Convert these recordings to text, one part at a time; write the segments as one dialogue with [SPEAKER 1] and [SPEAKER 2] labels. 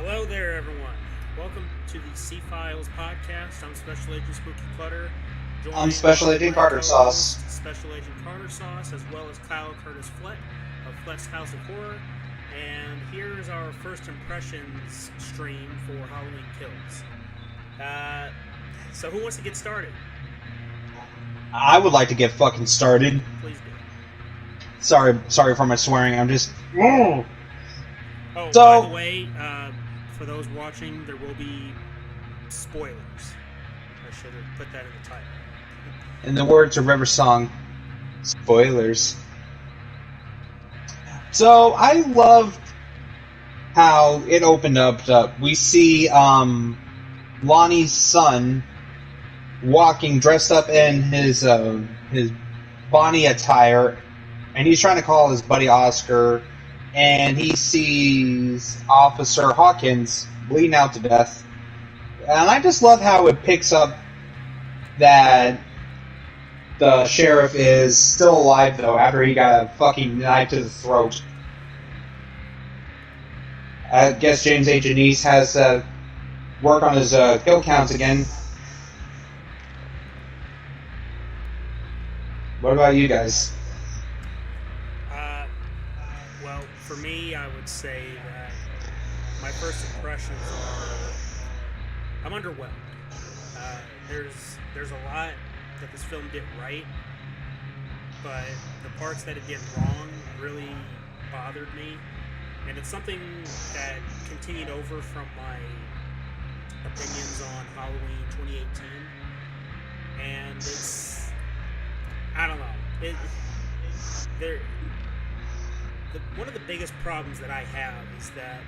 [SPEAKER 1] Hello there, everyone. Welcome to the C-Files podcast. I'm Special Agent Spooky Clutter,
[SPEAKER 2] I'm
[SPEAKER 1] joined
[SPEAKER 2] Special
[SPEAKER 1] by
[SPEAKER 2] Agent
[SPEAKER 1] my
[SPEAKER 2] Carter Sauce.
[SPEAKER 1] co-host, Special Agent Carter Sauce, as well as Kyle Curtis Flett of Flett's House of Horror. And here is our first impressions stream for Halloween Kills. So who wants to get started?
[SPEAKER 2] I would like to get fucking started.
[SPEAKER 1] Please do.
[SPEAKER 2] Sorry for my swearing. I'm just.
[SPEAKER 1] Oh,
[SPEAKER 2] So-
[SPEAKER 1] by the way, for those watching, there will be spoilers. I should have put that in the title.
[SPEAKER 2] In the words of River Song, spoilers. So I love how it opened up. We see Lonnie's son walking dressed up in his Bonnie attire, and he's trying to call his buddy Oscar, and he sees Officer Hawkins bleeding out to death. And I just love how it picks up that the sheriff is still alive, though, after he got a fucking knife to the throat. I guess James H. Anise has to work on his kill counts again. What about you guys?
[SPEAKER 1] Well, for me, I would say that my first impressions are I'm underwhelmed. There's a lot that this film did right, but the parts that it did wrong really bothered me, and it's something that continued over from my opinions on Halloween 2018, and it's, I don't know, one of the biggest problems that I have is that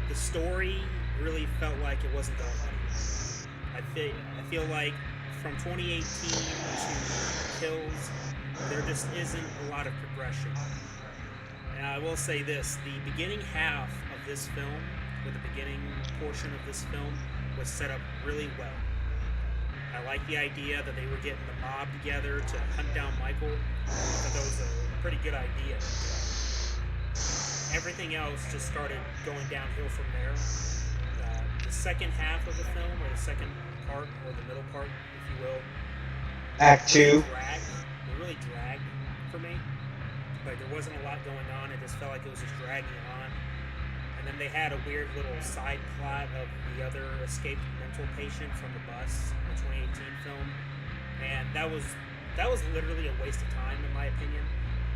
[SPEAKER 1] the story really felt like it wasn't going anywhere. I feel like from 2018 to Kills, there just isn't a lot of progression. And I will say this, the beginning half of this film, or the beginning portion of this film, was set up really well. I like the idea that they were getting the mob together to hunt down Michael. I thought that was a pretty good idea. Everything else just started going downhill from there. The second half of the film, or the second part, or the middle part, if you will,
[SPEAKER 2] Act 2.
[SPEAKER 1] It really dragged for me. Like, there wasn't a lot going on. It just felt like it was just dragging on. And then they had a weird little side plot of the other escaped mental patient from the bus in the 2018 film. And that was literally a waste of time, in my opinion.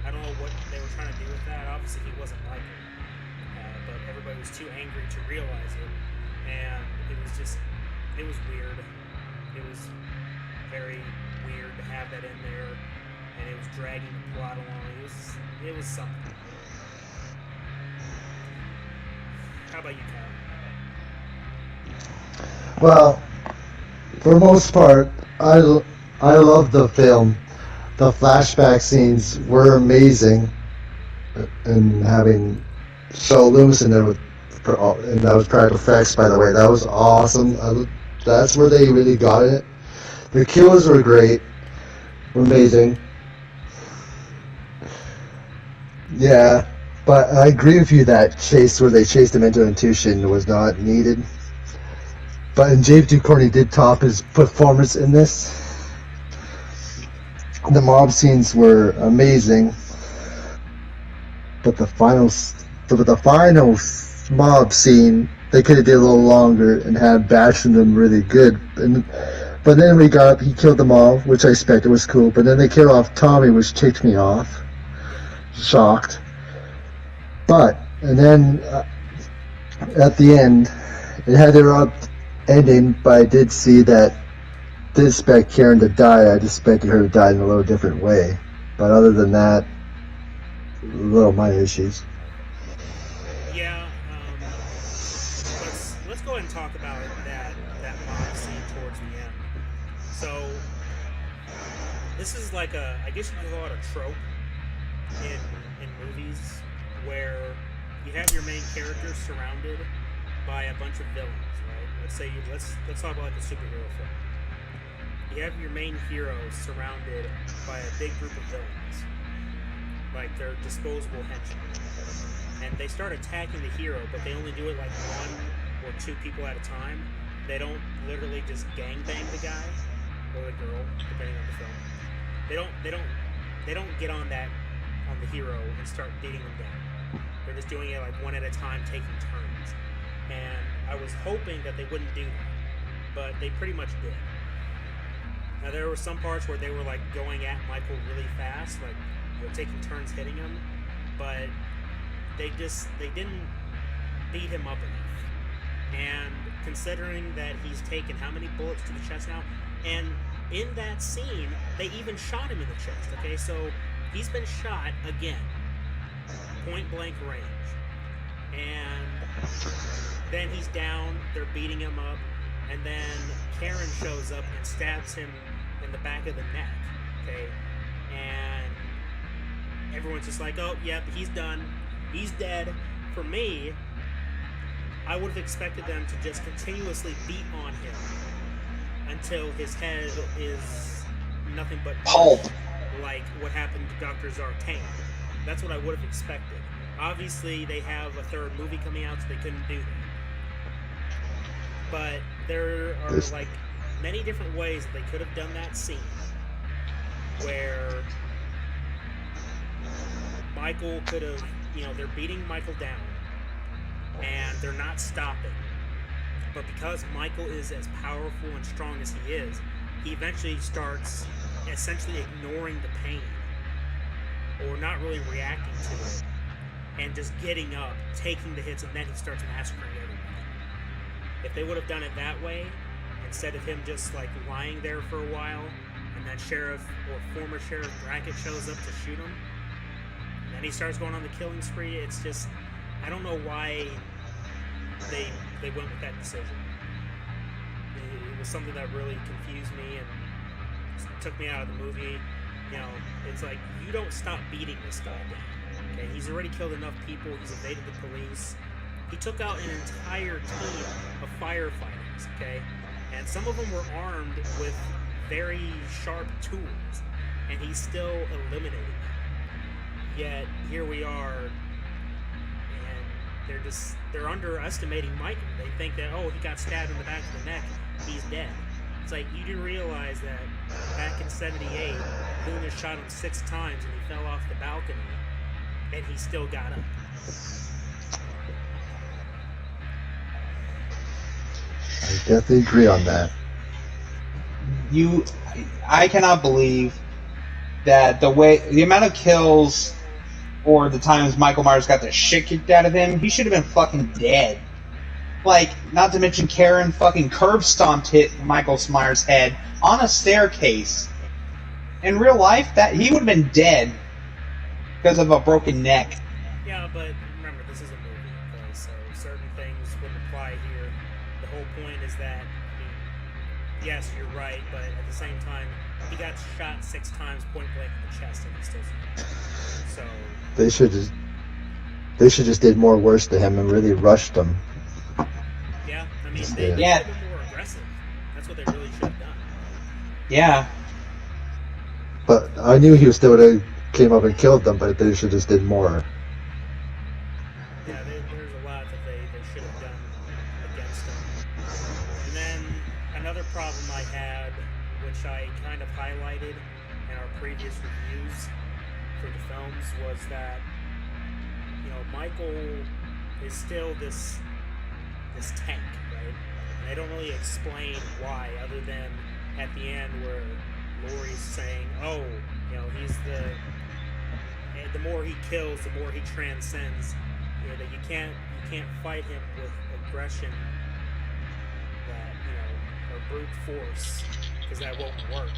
[SPEAKER 1] I don't know what they were trying to do with that. Obviously, he wasn't like it. But everybody was too angry to realize it. And it was weird. It was very weird to have that in there. And it was dragging the plot along. It was something. How about you, Kyle?
[SPEAKER 3] Well, for the most part, I love the film. The flashback scenes were amazing, and having Saul Loomis in there and that was practical effects, by the way. That was awesome. That's where they really got it. The kills were great, were amazing. Yeah, but I agree with you that chase where they chased him into Intuition was not needed. But James Ducournau did top his performance in this. The mob scenes were amazing, but the final mob scene, they could have did a little longer and had bashing them really good. But then he killed them all, which I expected was cool. But then they killed off Tommy, which ticked me off. Shocked. And then at the end, it had their up ending, but I did see that. Didn't expect Karen to die. I just expected her to die in a little different way. But other than that, little minor issues.
[SPEAKER 1] Yeah, let's go ahead and talk about that mob scene towards the end. So this is like I guess you could call it a trope in movies where you have your main characters surrounded by a bunch of villains, right? Let's talk about like a superhero film. You have your main heroes surrounded by a big group of villains. Like, they're disposable henchmen. And they start attacking the hero, but they only do it like one or 2 people at a time. They don't literally just gangbang the guy or the girl, depending on the film. They don't get on the hero and start beating them down. They're just doing it like one at a time, taking turns. And I was hoping that they wouldn't do that, but they pretty much did. Now there were some parts where they were like going at Michael really fast, like taking turns hitting him, but they didn't beat him up enough. And considering that he's taken how many bullets to the chest now, and in that scene they even shot him in the chest. Okay, so he's been shot again, point blank range, and then he's down. They're beating him up, and then Karen shows up and stabs him in the back of the neck. Okay, and everyone's just like, oh, yep, he's done. He's dead. For me, I would have expected them to just continuously beat on him until his head is nothing but
[SPEAKER 2] pulp,
[SPEAKER 1] like what happened to Dr. Zartan. That's what I would have expected. Obviously, they have a 3rd movie coming out, so they couldn't do that. But there are like many different ways that they could have done that scene where Michael could have, they're beating Michael down and they're not stopping. But because Michael is as powerful and strong as he is, he eventually starts essentially ignoring the pain or not really reacting to it and just getting up, taking the hits, and then he starts massacring everybody. If they would have done it that way, instead of him just like lying there for a while, and then Sheriff or former Sheriff Brackett shows up to shoot him, and then he starts going on the killing spree, it's just, I don't know why they went with that decision. It was something that really confused me and took me out of the movie. It's like, you don't stop beating this guy down. Okay, he's already killed enough people. He's evaded the police. He took out an entire team of firefighters. Okay, and some of them were armed with very sharp tools, and he still eliminated them. Yet here we are, and they're underestimating Michael. They think that, oh, he got stabbed in the back of the neck, he's dead. It's like, you do realize that back in '78, Loomis shot him 6 times and he fell off the balcony, and he still got up.
[SPEAKER 3] I definitely agree on that.
[SPEAKER 2] I cannot believe that the amount of kills or the times Michael Myers got the shit kicked out of him, he should have been fucking dead. Like, not to mention Karen fucking curb stomped hit Michael Myers' head on a staircase. In real life, that he would have been dead because of a broken neck.
[SPEAKER 1] Yeah, but remember, this is a movie, okay? So certain things wouldn't apply here. The whole point is that, yes, you're right, but at the same time, he got shot 6 times point blank in the chest and he still survived. So
[SPEAKER 3] they should just did more worse to him and really rushed him.
[SPEAKER 1] Yeah, I mean, they should have been more aggressive. That's what they really should have done.
[SPEAKER 2] Yeah.
[SPEAKER 3] But I knew he still would have came up and killed them, but they should just did more.
[SPEAKER 1] Yeah, there's a lot that they should have done against them. And then another problem I had, which I kind of highlighted in our previous reviews for the films, was that, Michael is still this tank, right? And they don't really explain why, other than at the end where Laurie's saying, oh, he's the more he kills, the more he transcends. That you can't fight him with aggression, or brute force, because that won't work.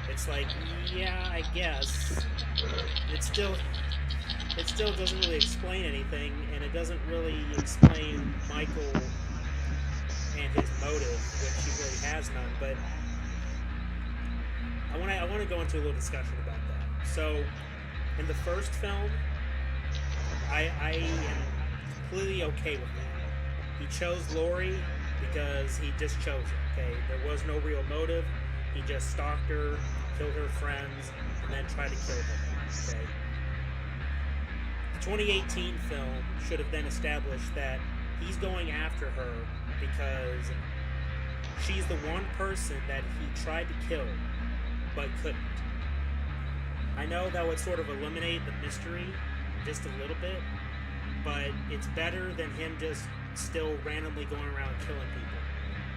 [SPEAKER 1] It's like, yeah, I guess. It still doesn't really explain anything, and it doesn't really explain Michael and his motive, which he really has none. But I want to go into a little discussion about that. So, in the first film, I am completely okay with that. He chose Laurie because he just chose her. Okay, there was no real motive. He just stalked her, killed her friends, and then tried to kill her. Okay. The 2018 film should have then established that he's going after her because she's the one person that he tried to kill but couldn't. I know that would sort of eliminate the mystery just a little bit, but it's better than him just still randomly going around killing people.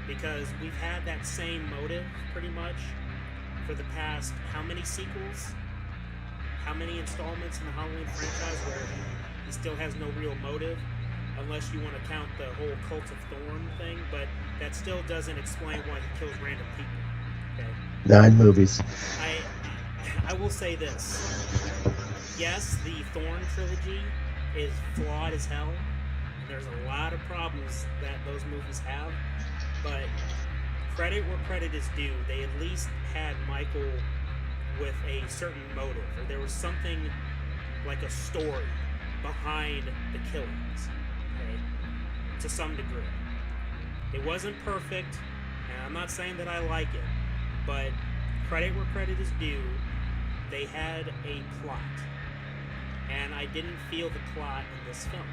[SPEAKER 1] Because we've had that same motive, pretty much, for the past, how many sequels? How many installments in the Halloween franchise where he still has no real motive? Unless you want to count the whole Cult of Thorn thing, but that still doesn't explain why he kills random people. Okay?
[SPEAKER 3] 9 movies.
[SPEAKER 1] I will say this. Yes, the Thorn trilogy is flawed as hell. And there's a lot of problems that those movies have. But credit where credit is due. They at least had Michael with a certain motive. Or there was something like a story behind the killings. Okay? To some degree. It wasn't perfect. And I'm not saying that I like it. But credit where credit is due. They had a plot. And I didn't feel the plot in this film.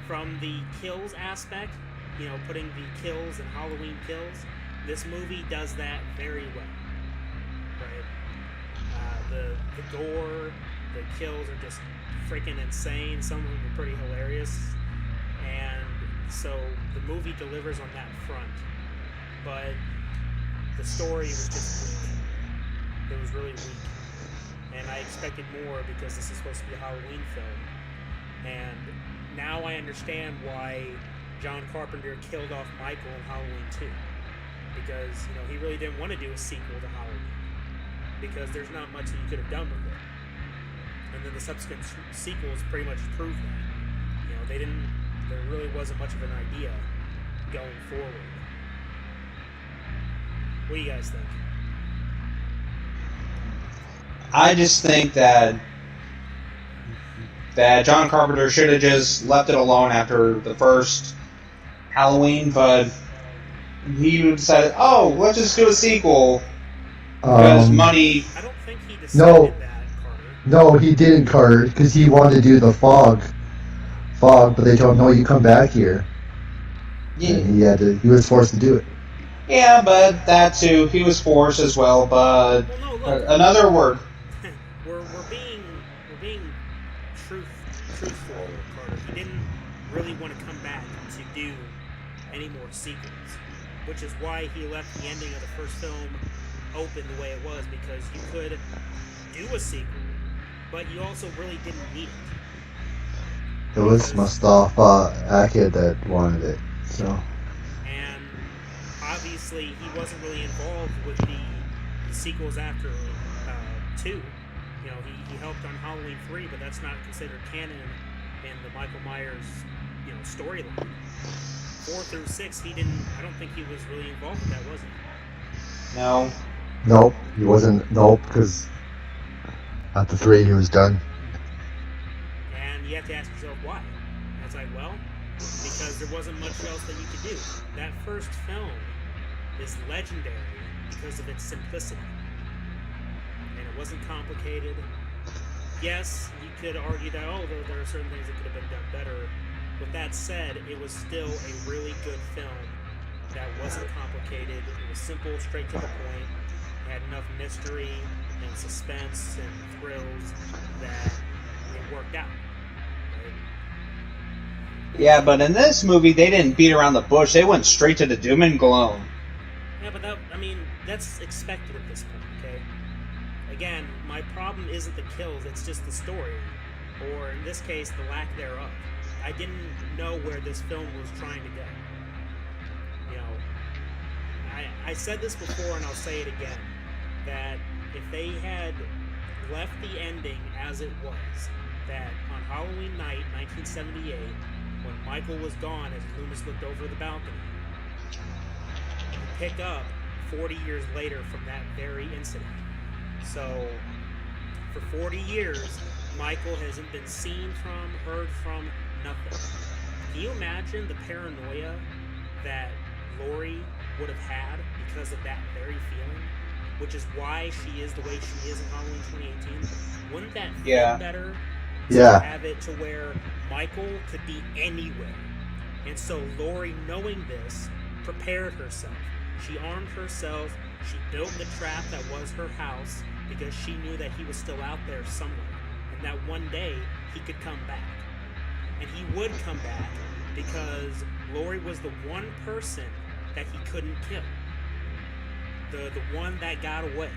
[SPEAKER 1] From the kills aspect, you know, putting the kills and Halloween kills, this movie does that very well. Right? The gore, the kills are just freaking insane. Some of them are pretty hilarious. And so the movie delivers on that front. But the story was just weak. It was really weak. And I expected more because this is supposed to be a Halloween film. And now I understand why John Carpenter killed off Michael in Halloween 2. Because, you know, he really didn't want to do a sequel to Halloween. Because there's not much that you could have done with it. And then the subsequent sequels pretty much proved that. You know, there really wasn't much of an idea going forward. What do you guys think?
[SPEAKER 2] I just think that John Carpenter should have just left it alone after the first Halloween, but he decided, oh, let's just do a sequel because money.
[SPEAKER 1] I don't think he decided that, Carter.
[SPEAKER 3] No, he didn't, Carter, because he wanted to do the fog, but they told him, no, you come back here.
[SPEAKER 2] Yeah.
[SPEAKER 3] And he was forced to do it.
[SPEAKER 1] Yeah,
[SPEAKER 2] but that too, he was forced as well. But
[SPEAKER 1] well, no, look,
[SPEAKER 2] another word.
[SPEAKER 1] we're being truthful, Carter. He didn't really want to come back to do any more sequels, which is why he left the ending of the first film open the way it was, because you could do a sequel, but you also really didn't need it.
[SPEAKER 3] It was Mustafa Akkad that wanted it, so.
[SPEAKER 1] And obviously, he wasn't really involved with the sequels after 2. You know, he helped on Halloween 3, but that's not considered canon in the Michael Myers, you know, storyline. 4 through 6, I don't think he was really involved with that, was he?
[SPEAKER 2] No.
[SPEAKER 3] Nope, he wasn't. Nope, because after 3 he was done.
[SPEAKER 1] And you have to ask yourself why. And it's like, well, because there wasn't much else that you could do. That first film is legendary because of its simplicity. And it wasn't complicated. Yes, you could argue that, there are certain things that could have been done better. With that said, it was still a really good film that wasn't complicated. It was simple, straight to the point. It had enough mystery and suspense and thrills that it worked out. Right?
[SPEAKER 2] Yeah, but in this movie, they didn't beat around the bush. They went straight to the doom and gloom.
[SPEAKER 1] Yeah, but that's expected at this point, okay? Again, my problem isn't the kills, it's just the story. Or, in this case, the lack thereof. I didn't know where this film was trying to go. You know, I said this before and I'll say it again, that if they had left the ending as it was, that on Halloween night, 1978, when Michael was gone as Loomis looked over the balcony, you pick up 40 years later from that very incident. So, for 40 years, Michael hasn't been seen from, heard from, nothing. Can you imagine the paranoia that Laurie would have had because of that very feeling? Which is why she is the way she is in Halloween 2018. Wouldn't that feel better
[SPEAKER 3] Yeah.
[SPEAKER 1] have it to where Michael could be anywhere. And so Lori, knowing this, prepared herself. She armed herself. She built the trap that was her house because she knew that he was still out there somewhere. And that one day he could come back. And he would come back because Lori was the one person that he couldn't kill. The one that got away.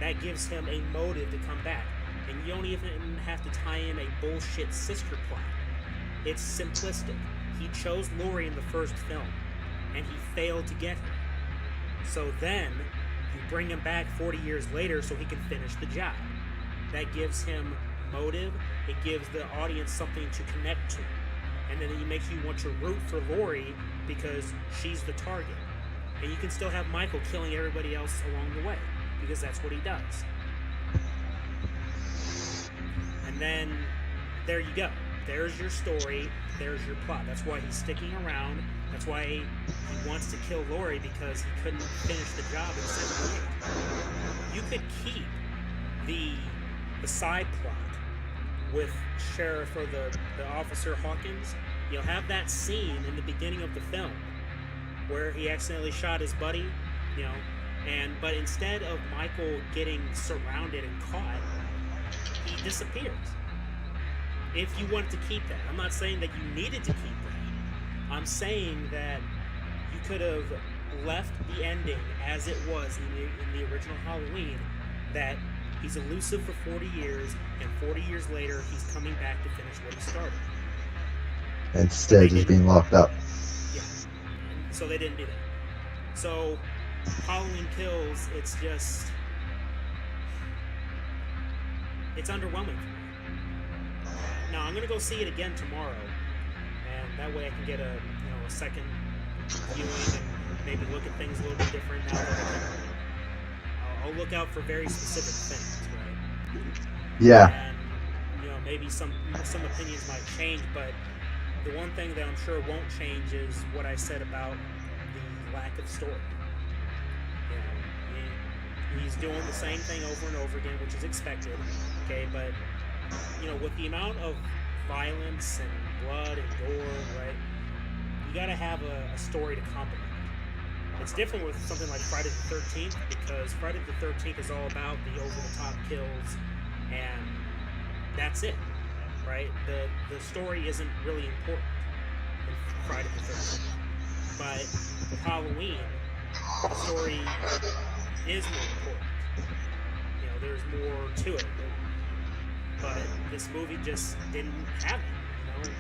[SPEAKER 1] That gives him a motive to come back. And you don't even have to tie in a bullshit sister plot. It's simplistic. He chose Lori in the first film, and he failed to get her. So then, you bring him back 40 years later so he can finish the job. That gives him motive. It gives the audience something to connect to. And then it makes you want to root for Lori because she's the target. And you can still have Michael killing everybody else along the way, because that's what he does. And then, there you go. There's your story. There's your plot. That's why he's sticking around. That's why he wants to kill Lori, because he couldn't finish the job in 78. You could keep the side plot with Sheriff or the Officer Hawkins. You'll have that scene in the beginning of the film where he accidentally shot his buddy, but instead of Michael getting surrounded and caught, he disappears. If you wanted to keep that. I'm not saying that you needed to keep that. I'm saying that you could have left the ending as it was in the original Halloween, that he's elusive for 40 years, and 40 years later, he's coming back to finish what he started.
[SPEAKER 3] Instead, he's being locked up.
[SPEAKER 1] Yeah. So they didn't do that. So, Halloween Kills, it's underwhelming for me. Now, I'm going to go see it again tomorrow, and that way I can get a second viewing and maybe look at things a little bit different now that I'll look out for very specific things, right?
[SPEAKER 3] Yeah.
[SPEAKER 1] And, maybe some opinions might change, but the one thing that I'm sure won't change is what I said about the lack of story. He's doing the same thing over and over again, which is expected, okay, but with the amount of violence and blood and gore, right, you gotta have a story to complement it. It's different with something like Friday the 13th, because Friday the 13th is all about the over-the-top kills, and that's it, right? The story isn't really important in Friday the 13th. But with Halloween, the story is more important. There's more to it. But this movie just didn't have it,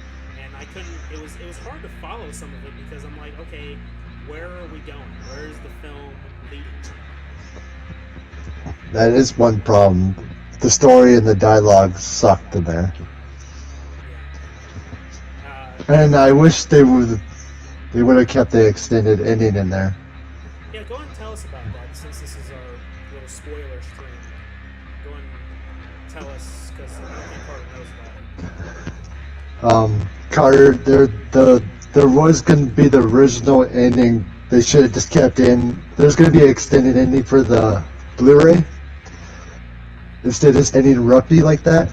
[SPEAKER 1] and I couldn't. It was hard to follow some of it because I'm like, okay, where are we going? Where is the film leading to?
[SPEAKER 3] That is one problem. The story and the dialogue sucked in there.
[SPEAKER 1] Yeah.
[SPEAKER 3] And I wish they would have kept the extended ending in there.
[SPEAKER 1] Yeah, go ahead and tell us about that, since this is our little spoiler stream. Go ahead and tell us, because I don't think Carter knows about it.
[SPEAKER 3] Carter, there was going to be the original ending. They should have just kept in. There's going to be an extended ending for the Blu-ray, instead of just ending abruptly like that,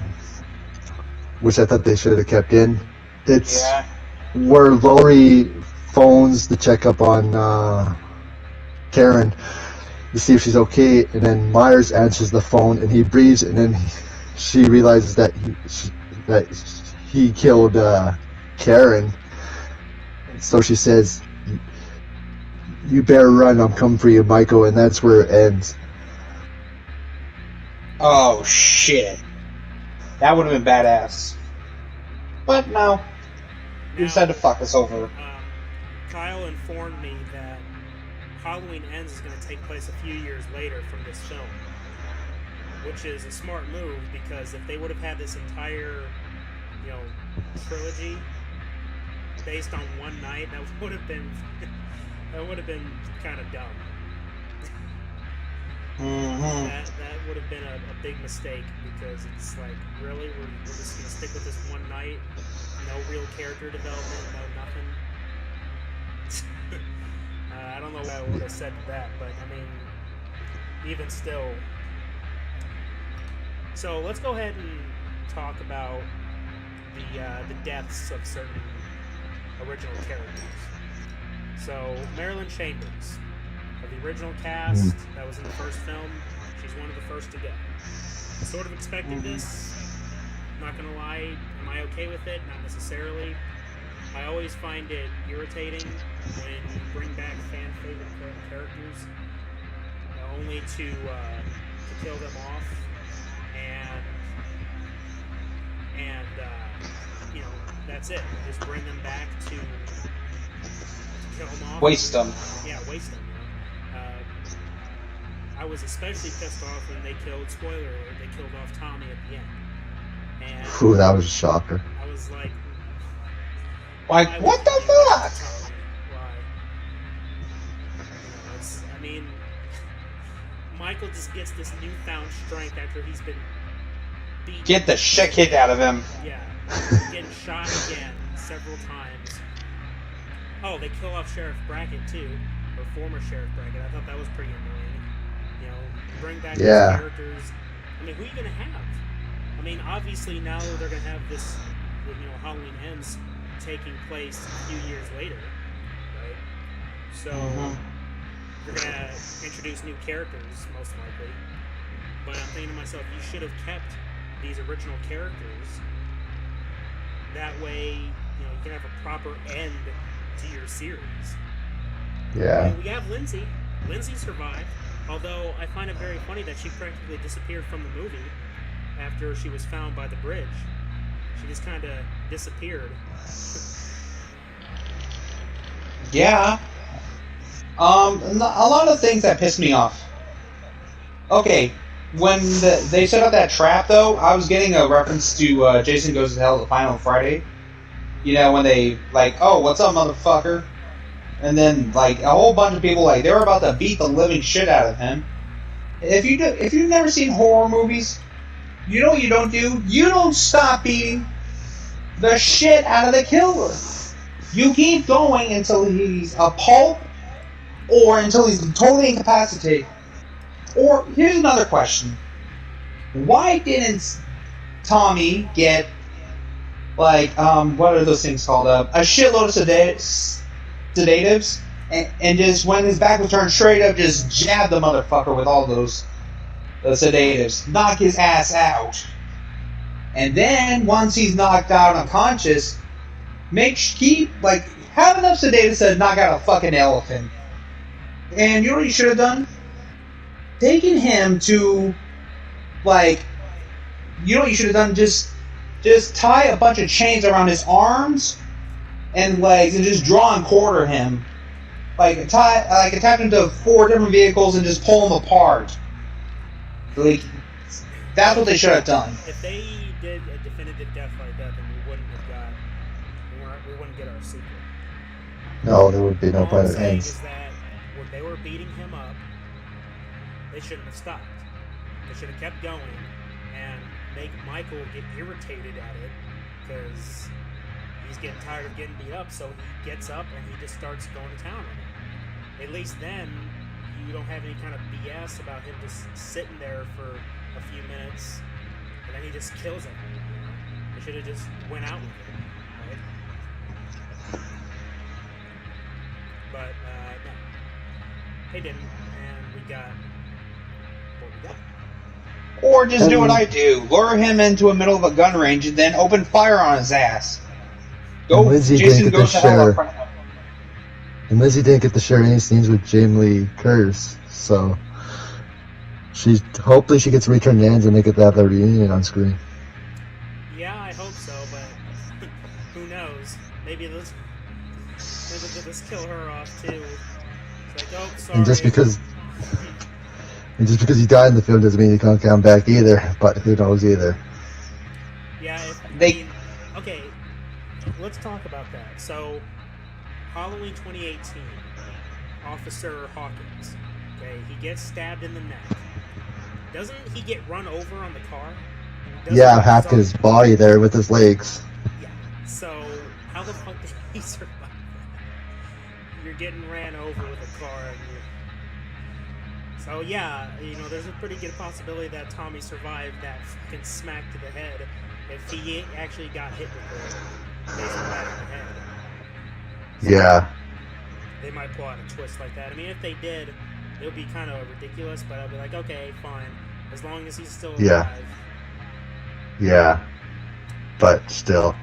[SPEAKER 3] which I thought they should have kept in. It's where Lori phones to check up on Karen to see if she's okay, and then Myers answers the phone, and he breathes, and then she realizes that he killed Karen. So she says, "You better run, I'm coming for you, Michael," and that's where it ends.
[SPEAKER 2] Oh shit. That would have been badass. But no. You decided to fuck us over.
[SPEAKER 1] Kyle informed me that Halloween Ends is going to take place a few years later from this film, which is a smart move, because if they would have had this entire, trilogy based on one night, that would have been kind of dumb.
[SPEAKER 2] Mm-hmm.
[SPEAKER 1] That would have been a big mistake, because it's like, really, we're just gonna stick with this one night, no real character development, no nothing. I don't know what I would have said to that, but I mean, even still. So let's go ahead and talk about the deaths of certain original characters. So Marilyn Chambers, of the original cast that was in the first film, she's one of the first to go. Sort of expected this. Not gonna lie, am I okay with it? Not necessarily. I always find it irritating when you bring back fan favorite characters only to kill them off and you know, that's it. Just bring them back to kill them off.
[SPEAKER 2] Waste them.
[SPEAKER 1] Yeah, waste them. You know? I was especially pissed off when they killed, spoiler alert, they killed off Tommy at the end. And
[SPEAKER 3] Ooh, that was a shocker.
[SPEAKER 1] I was like,
[SPEAKER 2] Like, what the fuck?
[SPEAKER 1] why? You know, I mean, Michael just gets this newfound strength after he's been beaten.
[SPEAKER 2] Get the shit kicked out of him.
[SPEAKER 1] Yeah, getting shot again several times. Oh, they kill off Sheriff Brackett too, or former Sheriff Brackett. I thought that was pretty annoying. You know, bring back these characters. I mean, who are you gonna have? I mean, obviously now they're gonna have this, you know, Halloween Ends taking place a few years later, right? So you're gonna introduce new characters, most likely. But I'm thinking to myself, you should have kept these original characters. That way, you know, you can have a proper end to your series.
[SPEAKER 3] Yeah.
[SPEAKER 1] I mean, we have Lindsay. Lindsay survived, although I find it very funny that she practically disappeared from the movie after she was found by the bridge. She just kind of disappeared.
[SPEAKER 2] Yeah. A lot of things that pissed me off. Okay, when they set up that trap, though, I was getting a reference to Jason Goes to Hell the Final Friday. You know, when they, like, oh, what's up, motherfucker? And then, like, a whole bunch of people, like, they were about to beat the living shit out of him. If you've never seen horror movies, you know what you don't do? You don't stop beating the shit out of the killer. You keep going until he's a pulp or until he's totally incapacitated. Or, here's another question. Why didn't Tommy get, like, what are those things called? A shitload of sedatives, and just, when his back was turned straight up, just jab the motherfucker with all those sedatives. Knock his ass out. And then, once he's knocked out unconscious, have enough sedatives to knock out a fucking elephant. And you know what you should have done? Taken him to, like, you know what you should have done? Just tie a bunch of chains around his arms and legs and just draw and quarter him. Attach him to 4 different vehicles and just pull him apart. Like, that's what they should have done.
[SPEAKER 1] If they did a definitive death like that, then we wouldn't get our sequel.
[SPEAKER 3] No, there would be no
[SPEAKER 1] All I'm
[SPEAKER 3] point in
[SPEAKER 1] saying
[SPEAKER 3] ends.
[SPEAKER 1] is that when they were beating him up, they shouldn't have stopped. They should have kept going and make Michael get irritated at it because he's getting tired of getting beat up, so he gets up and he just starts going to town on it. At least then, you don't have any kind of BS about him just sitting there for a few minutes and then he just kills him. You know? They should have just went out with it, right? But no, they didn't, and we got what we got.
[SPEAKER 2] Or just do what I do. Lure him into the middle of a gun range and then open fire on his ass.
[SPEAKER 3] Lizzie
[SPEAKER 2] Jason
[SPEAKER 3] didn't get
[SPEAKER 2] goes
[SPEAKER 3] to
[SPEAKER 2] to hell
[SPEAKER 3] share.
[SPEAKER 2] in front of him.
[SPEAKER 3] And Lizzie didn't get to share any scenes with Jamie Lee Curtis, so hopefully she gets to return the ends and they get to have their reunion on screen.
[SPEAKER 1] Yeah, I hope so, but who knows? Maybe they'll just kill her off too. It's like, oh, sorry.
[SPEAKER 3] And just because he died in the film doesn't mean he can't come back either. But who knows either?
[SPEAKER 1] Yeah, okay. Let's talk about that. So, Halloween 2018, Officer Hawkins. Okay, he gets stabbed in the neck. Doesn't he get run over on the car?
[SPEAKER 3] Yeah, half his body there with his legs.
[SPEAKER 1] Yeah. So, how the fuck did he survive that? You're getting ran over with a car, and So yeah, there's a pretty good possibility that Tommy survived that fucking smack to the head if he actually got hit with it, based on that in the head. So
[SPEAKER 3] Yeah.
[SPEAKER 1] they might pull out a twist like that. I mean, if they did, it would be kind of ridiculous, but I'd be like, okay, fine, as long as he's still alive.
[SPEAKER 3] Yeah. Yeah. But still.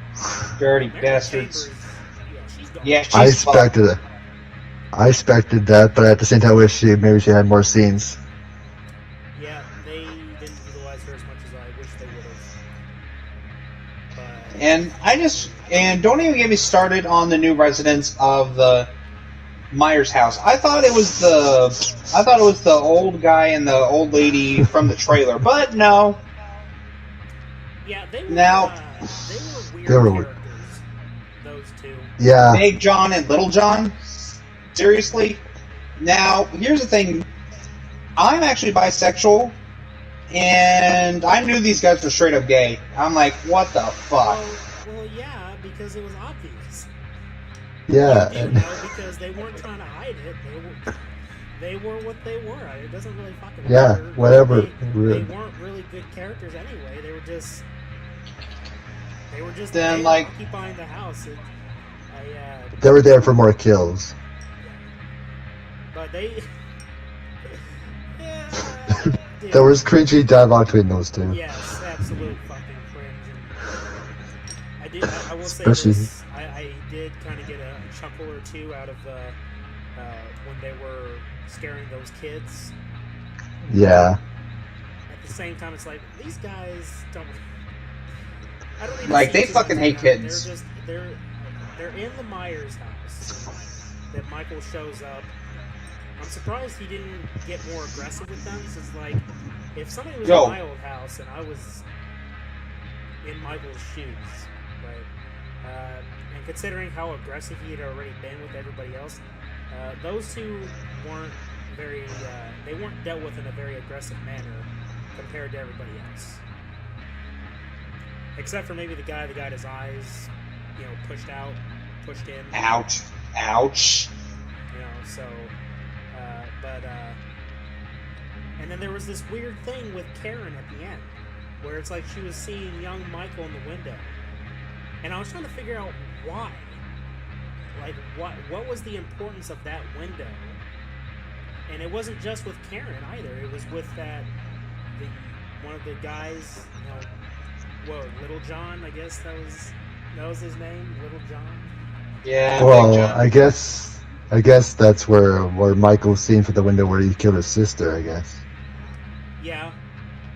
[SPEAKER 2] Dirty
[SPEAKER 1] Mary
[SPEAKER 2] bastards.
[SPEAKER 1] Chambers, she's gone.
[SPEAKER 2] Yeah, she's
[SPEAKER 3] I expected it. I expected that, but at the same time, I wish maybe she had more scenes.
[SPEAKER 1] Yeah, they didn't utilize her as much as I wish they would have. But
[SPEAKER 2] And don't even get me started on the new residents of the Myers house. I thought it was the old guy and the old lady from the trailer, but no.
[SPEAKER 1] yeah, they were weird
[SPEAKER 3] They were-
[SPEAKER 1] characters. Those two.
[SPEAKER 3] Yeah.
[SPEAKER 2] Big John and Little John? Seriously? Now, here's the thing. I'm actually bisexual, and I knew these guys were straight up gay. I'm like, what the fuck?
[SPEAKER 1] Well, yeah, because it was obvious.
[SPEAKER 3] Yeah.
[SPEAKER 1] You
[SPEAKER 3] And,
[SPEAKER 1] know, because they weren't trying to hide it. They were what they were. It doesn't really fucking
[SPEAKER 3] Yeah,
[SPEAKER 1] matter.
[SPEAKER 3] whatever.
[SPEAKER 1] They weren't really good characters anyway. They were just
[SPEAKER 2] Then,
[SPEAKER 1] they were
[SPEAKER 2] like-
[SPEAKER 1] occupying the house.
[SPEAKER 3] they were there for more kills.
[SPEAKER 1] But they. Yeah, dude.
[SPEAKER 3] There was cringy dialogue between those two.
[SPEAKER 1] Yes, absolute fucking cringe. And I will say
[SPEAKER 3] Especially-
[SPEAKER 1] this. I did kind of get a chuckle or two out of when they were scaring those kids.
[SPEAKER 3] Yeah.
[SPEAKER 1] At the same time, it's like these guys don't. I don't even
[SPEAKER 2] Like,
[SPEAKER 1] see
[SPEAKER 2] they
[SPEAKER 1] it as
[SPEAKER 2] fucking hate
[SPEAKER 1] anything.
[SPEAKER 2] kids.
[SPEAKER 1] They're in the Myers house. That Michael shows up. I'm surprised he didn't get more aggressive with them. Because it's like, if somebody was
[SPEAKER 2] Yo.
[SPEAKER 1] in my old house and I was in Michael's shoes, right? And considering how aggressive he had already been with everybody else, those two weren't they weren't dealt with in a very aggressive manner compared to everybody else. Except for maybe the guy that got his eyes, pushed in.
[SPEAKER 2] Ouch. Ouch.
[SPEAKER 1] So, and then there was this weird thing with Karen at the end, where it's like she was seeing young Michael in the window, and I was trying to figure out why. Like, what was the importance of that window? And it wasn't just with Karen either. It was with one of the guys, Little John, I guess that was his name, Little John.
[SPEAKER 2] Yeah, Big
[SPEAKER 3] Well,
[SPEAKER 2] John.
[SPEAKER 3] I guess that's where Michael's seen from the window where he killed his sister, I guess.
[SPEAKER 1] Yeah,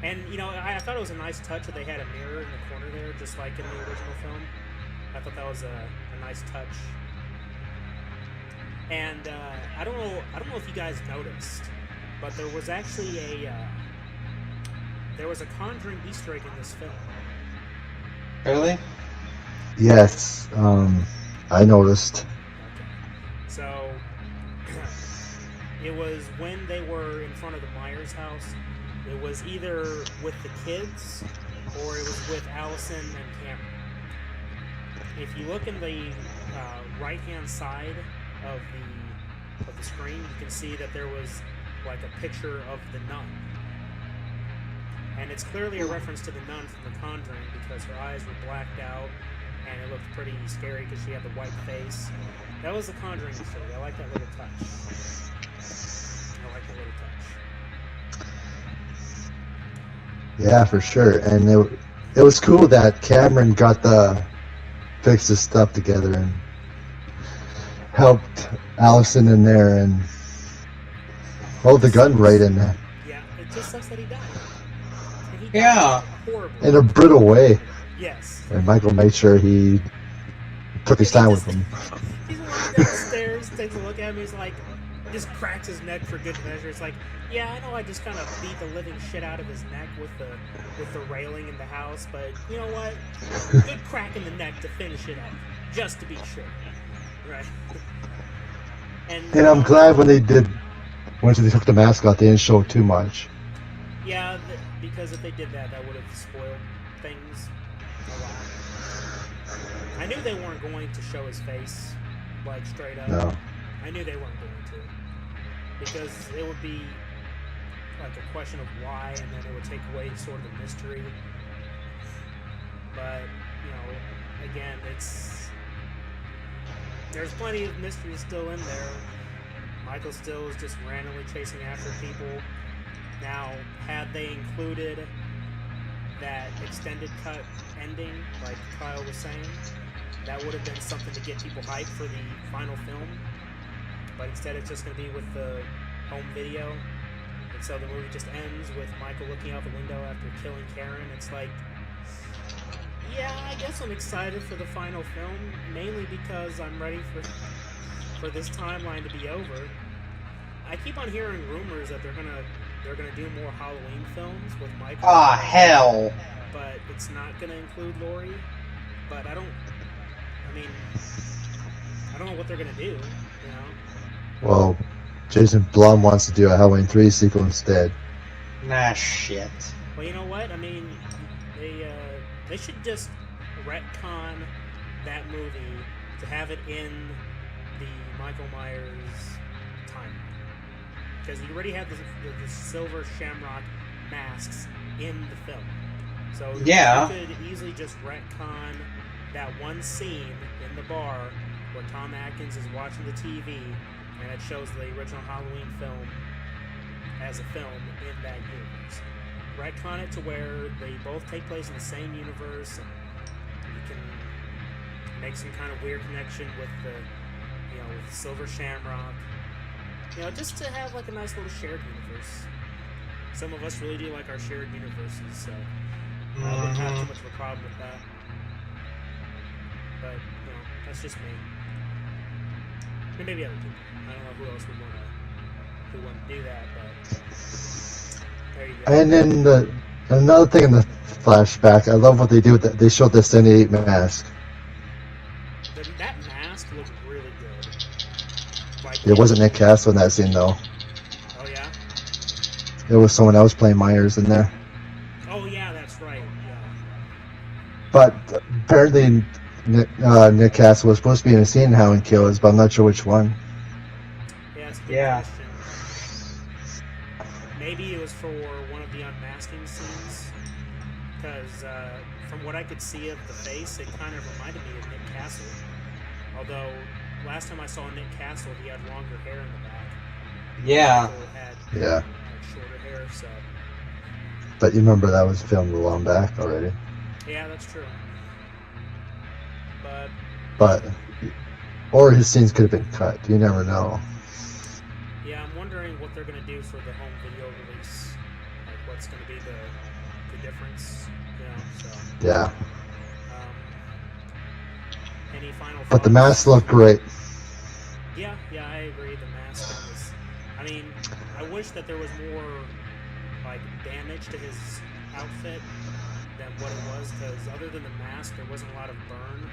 [SPEAKER 1] and I thought it was a nice touch that they had a mirror in the corner there, just like in the original film. I thought that was a nice touch. And I don't know if you guys noticed, but there was actually a Conjuring Easter egg in this film.
[SPEAKER 2] Really?
[SPEAKER 3] Yes. I noticed.
[SPEAKER 1] Okay. So it was when they were in front of the Myers house. It was either with the kids or it was with Allison and Cameron. If you look in the right-hand side of the screen, you can see that there was like a picture of the nun, and it's clearly a reference to the nun from The Conjuring because her eyes were blacked out and it looked pretty scary because she had the white face. That was The Conjuring story. I like that little touch.
[SPEAKER 3] Yeah, for sure. And it was cool that Cameron got fixed his stuff together and helped Allison in there and hold the gun right in there
[SPEAKER 1] Yeah, it just sucks that he died. And he
[SPEAKER 2] Yeah.
[SPEAKER 1] died horribly.
[SPEAKER 3] in a brutal way.
[SPEAKER 1] Yes.
[SPEAKER 3] And Michael made sure he took his time with him.
[SPEAKER 1] He's walking down the stairs, takes a look at me, he's like, just cracks his neck for good measure. It's like, yeah, I know I just kind of beat the living shit out of his neck with the railing in the house, but you know what? Good crack in the neck to finish it up, just to be sure. Right.
[SPEAKER 3] And I'm glad when they took the mask off, they didn't show too much.
[SPEAKER 1] Yeah, because if they did that, that would have spoiled things a lot. I knew they weren't going to show his face, like, straight up.
[SPEAKER 3] No.
[SPEAKER 1] I knew they weren't going to. Because it would be like a question of why, and then it would take away sort of the mystery. But again, there's plenty of mystery still in there. Michael still is just randomly chasing after people. Now, had they included that extended cut ending, like Kyle was saying, that would have been something to get people hyped for the final film. But instead, it's just going to be with the home video. And so the movie just ends with Michael looking out the window after killing Karen. It's like, yeah, I guess I'm excited for the final film, mainly because I'm ready for this timeline to be over. I keep on hearing rumors that they're gonna do more Halloween films with Michael.
[SPEAKER 2] Ah, hell.
[SPEAKER 1] But it's not gonna include Laurie. But I don't know what they're gonna do,
[SPEAKER 3] Well, Jason Blum wants to do a Halloween 3 sequel instead.
[SPEAKER 2] Nah, shit.
[SPEAKER 1] Well, you know what? They should just retcon that movie to have it in the Michael Myers timeline. Because you already have the silver shamrock masks in the film. So
[SPEAKER 2] yeah,
[SPEAKER 1] you could easily just retcon that one scene in the bar where Tom Atkins is watching the TV and it shows the original Halloween film as a film in that universe. Retcon it to where they both take place in the same universe, and you can make some kind of weird connection with with Silver Shamrock. Just to have like a nice little shared universe. Some of us really do like our shared universes, so I wouldn't have too much of a problem with that. But that's just me. And maybe other people. I don't know who else would want to do that, but there you go.
[SPEAKER 3] And then another thing in the flashback, I love what they do with that. They showed the 78 mask.
[SPEAKER 1] That mask looked really good. Like,
[SPEAKER 3] It wasn't Nick Castle in that scene, though.
[SPEAKER 1] Oh, yeah?
[SPEAKER 3] It was someone else playing Myers in there.
[SPEAKER 1] Oh, yeah, that's right. Yeah.
[SPEAKER 3] But apparently Nick Castle was supposed to be in a scene in Halloween Kills, but I'm not sure which one.
[SPEAKER 1] Yeah, it's a good question. Maybe it was for one of the unmasking scenes, because from what I could see of the face, it kind of reminded me of Nick Castle. Although, last time I saw Nick Castle, he had longer hair in the back.
[SPEAKER 2] Yeah.
[SPEAKER 3] Yeah.
[SPEAKER 1] Shorter hair, so.
[SPEAKER 3] But you remember that was filmed a long back already.
[SPEAKER 1] Yeah, that's true.
[SPEAKER 3] But, or his scenes could have been cut. You never know.
[SPEAKER 1] Yeah, I'm wondering what they're going to do for the home video release. Like, what's going to be the difference, so.
[SPEAKER 3] Yeah.
[SPEAKER 1] Any final thoughts?
[SPEAKER 3] But the masks look great.
[SPEAKER 1] Yeah, I agree. The mask was... I wish that there was more, damage to his outfit than what it was, because other than the mask, there wasn't a lot of burn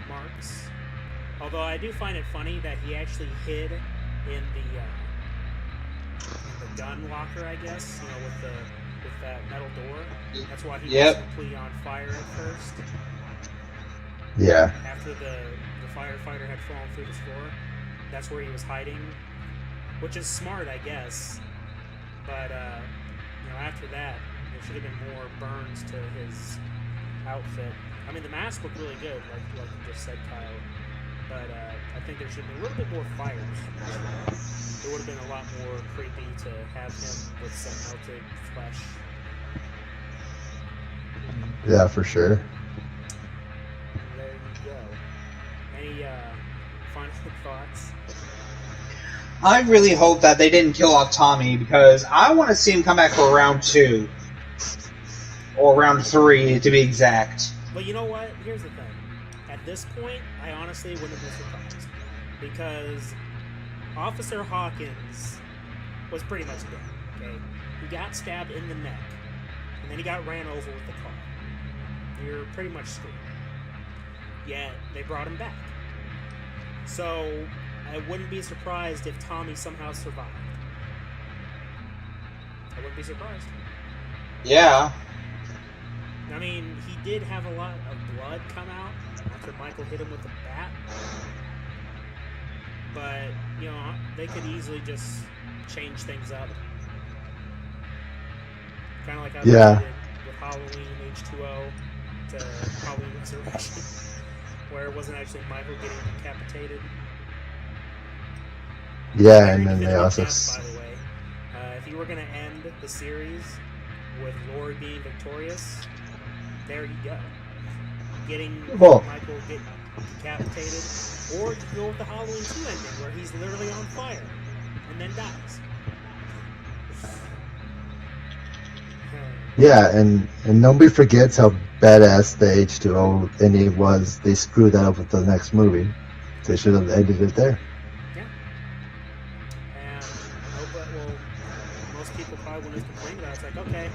[SPEAKER 1] marks. Although I do find it funny that he actually hid in the gun locker, I guess, with that metal door. That's why he was completely on fire at first.
[SPEAKER 3] Yeah.
[SPEAKER 1] After the firefighter had fallen through the floor, that's where he was hiding, which is smart, I guess. But after that, there should have been more burns to his outfit. The mask looked really good, like you just said, Kyle. But I think there should have been a little bit more fire. It would have been a lot more creepy to have him with some melted flesh.
[SPEAKER 3] Yeah, for sure.
[SPEAKER 1] There you go. Any final thoughts?
[SPEAKER 2] I really hope that they didn't kill off Tommy, because I want to see him come back for round 2. Or round 3, to be exact.
[SPEAKER 1] But you know what? Here's the thing. At this point, I honestly wouldn't have been surprised. Because Officer Hawkins was pretty much dead, okay? He got stabbed in the neck, and then he got ran over with the car. You're pretty much screwed. Yet, they brought him back. So, I wouldn't be surprised if Tommy somehow survived. I wouldn't be surprised.
[SPEAKER 2] Yeah.
[SPEAKER 1] He did have a lot of blood come out after Michael hit him with the bat. But, they could easily just change things up. Kind of like I
[SPEAKER 3] Yeah.
[SPEAKER 1] did with Halloween H2O to Halloween Resurrection, where it wasn't actually Michael getting decapitated.
[SPEAKER 3] Yeah,
[SPEAKER 1] Very
[SPEAKER 3] and then they
[SPEAKER 1] definitive
[SPEAKER 3] also.
[SPEAKER 1] death, by the way. If you were going to end the series with Laurie being victorious, there you go. Getting
[SPEAKER 3] Well-
[SPEAKER 1] Michael get decapitated, or you go with the Halloween 2 ending where he's literally on fire and then dies.
[SPEAKER 3] Yeah, and nobody forgets how badass the H2O ending was. They screwed that up with the next movie. They should have ended it there.
[SPEAKER 1] And most people probably wouldn't have complained about it. It's like, okay,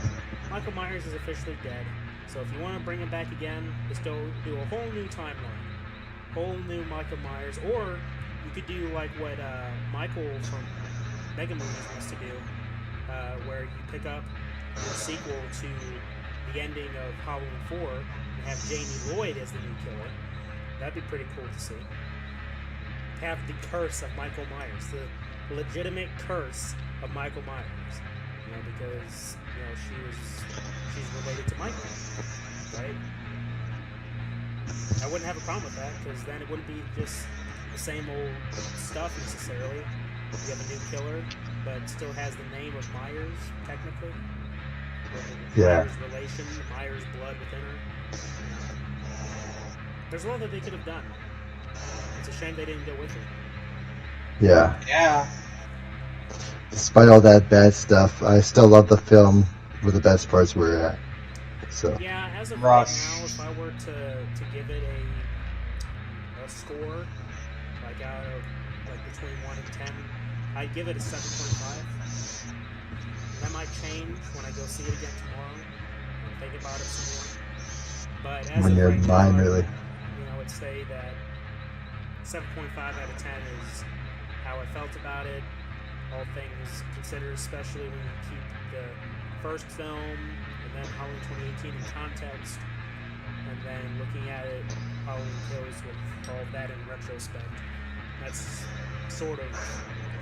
[SPEAKER 1] Michael Myers is officially dead. So if you want to bring him back again, just do a whole new timeline. Whole new Michael Myers. Or you could do like what Michael from Mega Movies wants to do, where you pick up your sequel to the ending of Halloween 4 and have Jamie Lloyd as the new killer. That'd be pretty cool to see. Have the curse of Michael Myers, the legitimate curse of Michael Myers, because she's related to Michael, right? I wouldn't have a problem with that, because then it wouldn't be just the same old stuff necessarily. You have a new killer, but still has the name of Myers technically.
[SPEAKER 3] Yeah.
[SPEAKER 1] Myers relation, Myers blood within her. There's a lot that they could have done. It's a shame they didn't go with it.
[SPEAKER 3] Yeah.
[SPEAKER 2] Yeah.
[SPEAKER 3] Despite all that bad stuff, I still love the film where the best parts were at. So.
[SPEAKER 1] Yeah, as of
[SPEAKER 2] Russ.
[SPEAKER 1] right now, if I were to give it a score, like out of between 1 and 10, I'd give it a 7.5. That might change when I go see it again tomorrow and think about it some more. But as
[SPEAKER 3] When
[SPEAKER 1] of
[SPEAKER 3] your
[SPEAKER 1] right
[SPEAKER 3] mind
[SPEAKER 1] now,
[SPEAKER 3] really.
[SPEAKER 1] I would say that 7.5 out of 10 is how I felt about it. All things considered, especially when you keep the first film and then Halloween 2018 in context, and then looking at it, Halloween Kills with all of that in retrospect. That's sort of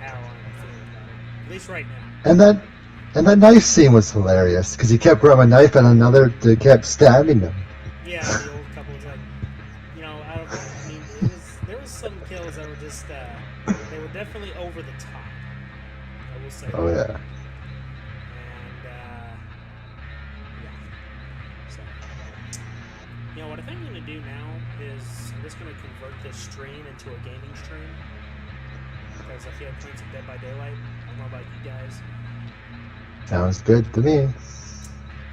[SPEAKER 1] how I'm feeling about it, at least right now.
[SPEAKER 3] And that knife scene was hilarious because he kept grabbing a knife and another that kept stabbing them.
[SPEAKER 1] Yeah, the old couple was like, there was some kills that were just, they were definitely over the top. I will say.
[SPEAKER 3] Oh yeah.
[SPEAKER 1] And, yeah. So, what I think I'm going to do now is I'm just going to convert this stream into a gaming stream. Because I feel like playing some Dead by Daylight. I don't know about you guys.
[SPEAKER 3] Sounds good to me.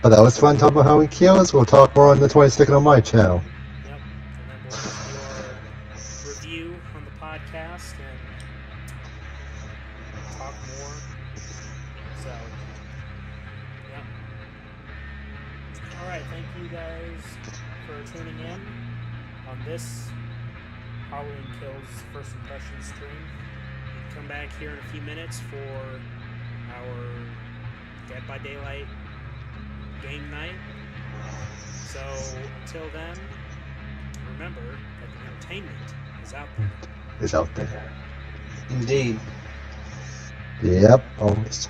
[SPEAKER 3] But that was fun talking about how we kills. We'll talk more on the 22nd on my channel.
[SPEAKER 1] Yep. And then we'll do your review on the podcast and talk more. So, yep. Alright, thank you guys for tuning in on this Halloween Kills First Impression stream. You can come back here in a few minutes for our Dead by Daylight game night. So, until then, remember that the entertainment is out there.
[SPEAKER 3] Is out there.
[SPEAKER 2] Indeed.
[SPEAKER 3] Yep, always.